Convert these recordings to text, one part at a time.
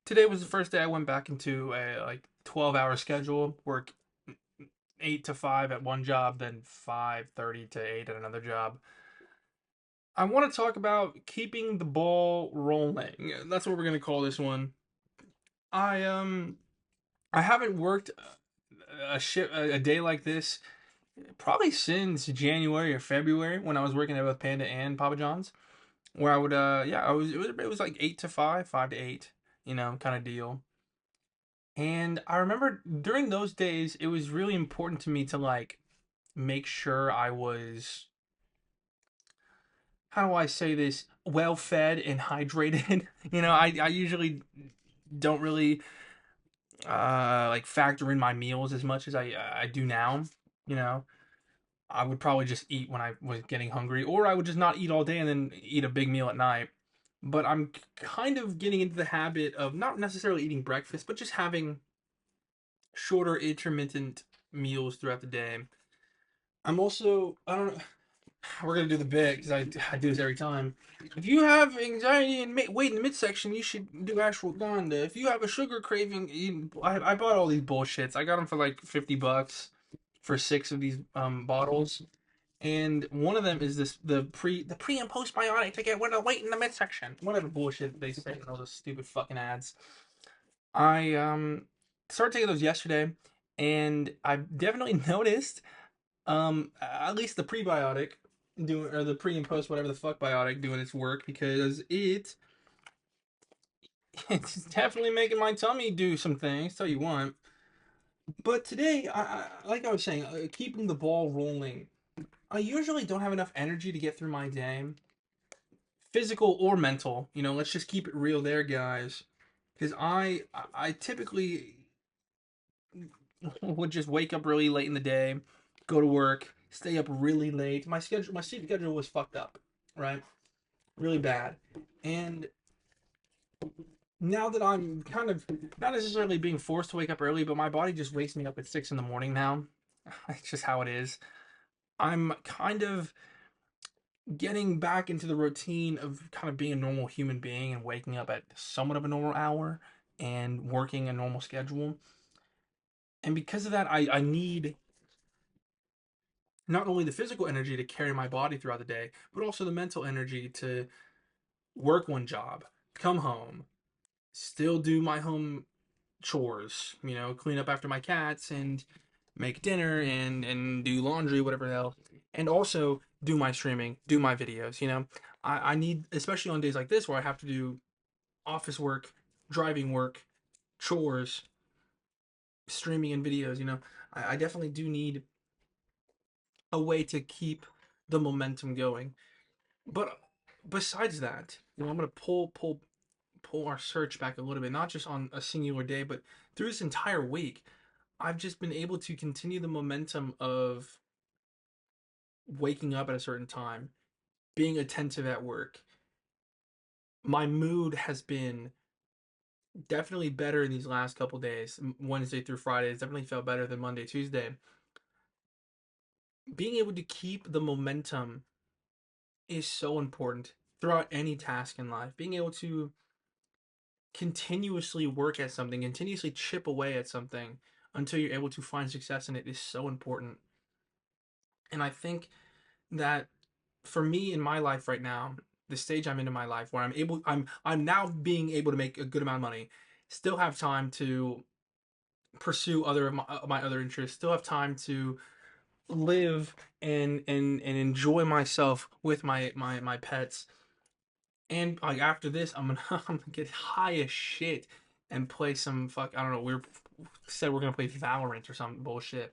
Today was the first day I went back into a 12-hour schedule, work 8 to 5 at one job, then 5:30 to 8 at another job. I want to talk about keeping the ball rolling. That's what we're going to call this one. I I haven't worked a day like this probably since January or February when I was working at both Panda and Papa John's, where I would yeah, it was like 8 to 5, 5 to 8, kind of deal. And I remember during those days, it was really important to me to make sure I was, how do I say this, well fed and hydrated. I usually don't really factor in my meals as much as I do now. You know, I would probably just eat when I was getting hungry, or I would just not eat all day and then eat a big meal at night. But I'm kind of getting into the habit of not necessarily eating breakfast, but just having shorter intermittent meals throughout the day. I'm also, I don't know, we're gonna do the bit because I do this every time. If you have anxiety and weight in the midsection, you should do ashwagandha. If you have a sugar craving, I bought all these bullshits. I got them for like $50 for six of these bottles, and one of them is the pre and postbiotic to get rid of weight in the midsection. Whatever bullshit they say in all those stupid fucking ads. I started taking those yesterday, and I've definitely noticed at least the prebiotic doing, or the pre and post whatever the fuck biotic doing its work, because it's definitely making my tummy do some things. Tell you what. But today, like I was saying, keeping the ball rolling. I usually don't have enough energy to get through my day, physical or mental. Let's just keep it real there, guys. Because I typically would just wake up really late in the day, go to work, stay up really late. My sleep schedule was fucked up, right? Really bad. And now that I'm kind of not necessarily being forced to wake up early, but my body just wakes me up at 6 in the morning now. It's just how it is. I'm kind of getting back into the routine of kind of being a normal human being and waking up at somewhat of a normal hour and working a normal schedule. And because of that, I need not only the physical energy to carry my body throughout the day, but also the mental energy to work one job, come home, still do my home chores, clean up after my cats and make dinner and do laundry, whatever the hell, and also do my streaming, do my videos. I need, especially on days like this where I have to do office work, driving work, chores, streaming and videos. I definitely do need a way to keep the momentum going. But besides that, I'm gonna pull our search back a little bit, not just on a singular day, but through this entire week. I've just been able to continue the momentum of waking up at a certain time, being attentive at work. My mood has been definitely better in these last couple days. Wednesday through Friday, it's definitely felt better than Monday, Tuesday. Being able to keep the momentum is so important throughout any task in life. Being able to continuously work at something, continuously chip away at something until you're able to find success in it is so important. And I think that for me in my life right now, the stage I'm in my life where I'm now being able to make a good amount of money, still have time to pursue other of my other interests, still have time to live and enjoy myself with my pets. And like after this, I'm gonna get high as shit and play some fuck, I don't know, we're said we're gonna play Valorant or some bullshit.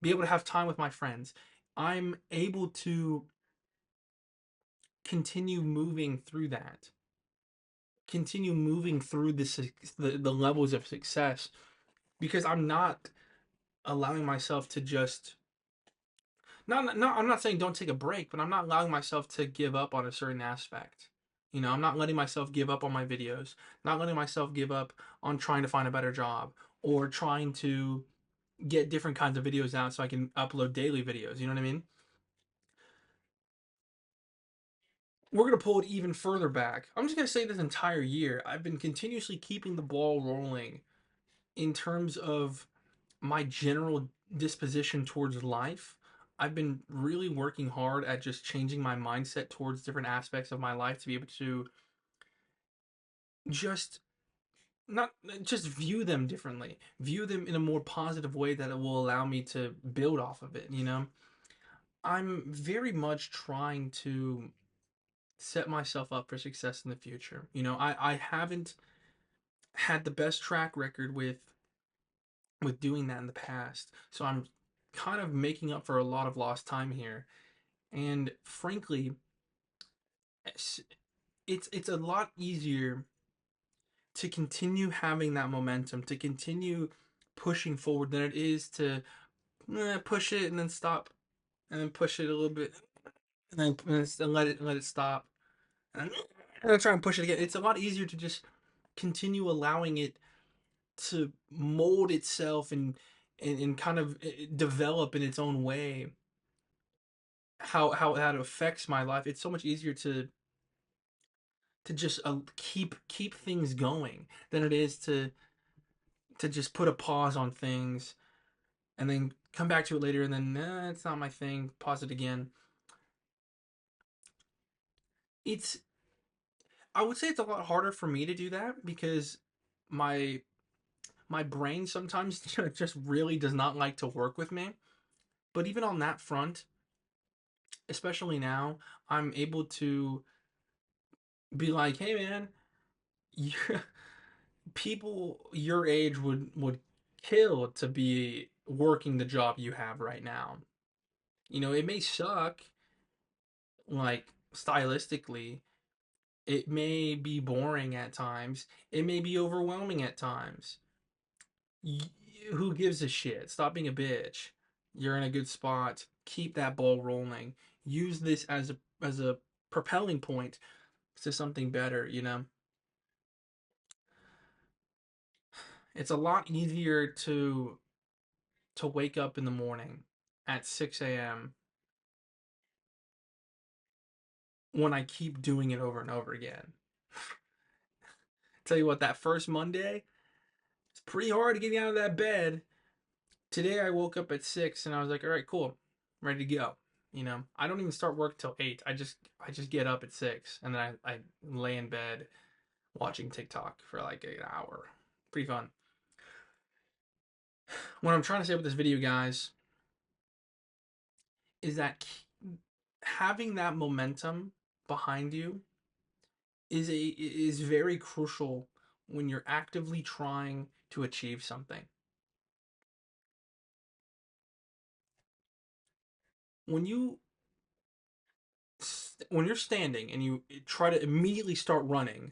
Be able to have time with my friends. I'm able to continue moving through that, continue moving through the levels of success, because I'm not allowing myself to just, not I'm not saying don't take a break, but I'm not allowing myself to give up on a certain aspect. I'm not letting myself give up on my videos, not letting myself give up on trying to find a better job, or trying to get different kinds of videos out so I can upload daily videos. You know what I mean? we're going to pull it even further back. I'm just going to say this entire year, I've been continuously keeping the ball rolling in terms of my general disposition towards life. I've been really working hard at just changing my mindset towards different aspects of my life to be able to just not just view them differently, view them in a more positive way that it will allow me to build off of it, you know? I'm very much trying to set myself up for success in the future. You know, I haven't had the best track record with doing that in the past. So I'm kind of making up for a lot of lost time here. And frankly, it's it's a lot easier to continue having that momentum, to continue pushing forward than it is to push it and then stop and then push it a little bit and let it stop and then try and push it again. It's a lot easier to just continue allowing it to mold itself and kind of develop in its own way how that affects my life. It's so much easier to just keep things going than it is to just put a pause on things and then come back to it later and then it's not my thing, pause it again. It's I would say it's a lot harder for me to do that because my my brain sometimes just really does not like to work with me. But even on that front, especially now, I'm able to be like, "Hey man, you, people your age would kill to be working the job you have right now. You know, it may suck like stylistically, it may be boring at times, it may be overwhelming at times. Y- who gives a shit? Stop being a bitch. You're in a good spot. Keep that ball rolling. Use this as a propelling point to something better, you know? It's a lot easier to wake up in the morning at 6 a.m. when I keep doing it over and over again. Tell you what, that first Monday, it's pretty hard getting out of that bed. Today I woke up at 6 and I was like, all right, cool, I'm ready to go. You know, I don't even start work till 8. I just get up at 6 and then I lay in bed watching TikTok for like an hour. Pretty fun. What I'm trying to say with this video, guys, is that having that momentum behind you is very crucial when you're actively trying to achieve something. When you when you're standing and you try to immediately start running,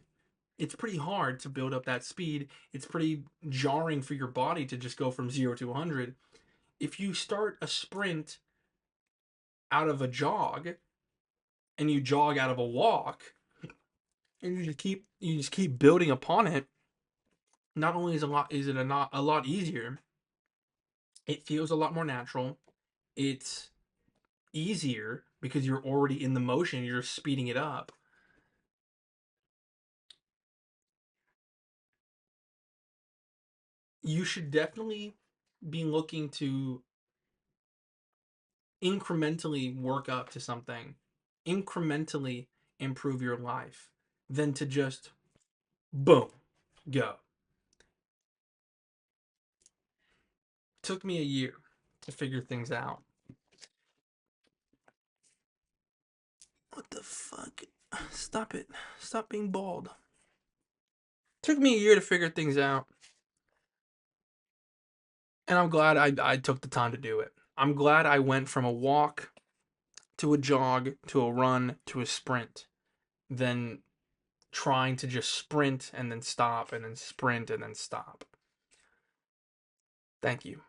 it's pretty hard to build up that speed. It's pretty jarring for your body to just go from 0 to 100. If you start a sprint out of a jog and you jog out of a walk and you just keep building upon it, not only is it a lot easier, it feels a lot more natural. It's easier because you're already in the motion, you're speeding it up. You should definitely be looking to incrementally work up to something, incrementally improve your life, than to just boom, go. Took me a year to figure things out. What the fuck? Stop it. Stop being bald. Took me a year to figure things out, and I'm glad I took the time to do it. I'm glad I went from a walk to a jog to a run to a sprint than trying to just sprint and then stop and then sprint and then stop. Thank you.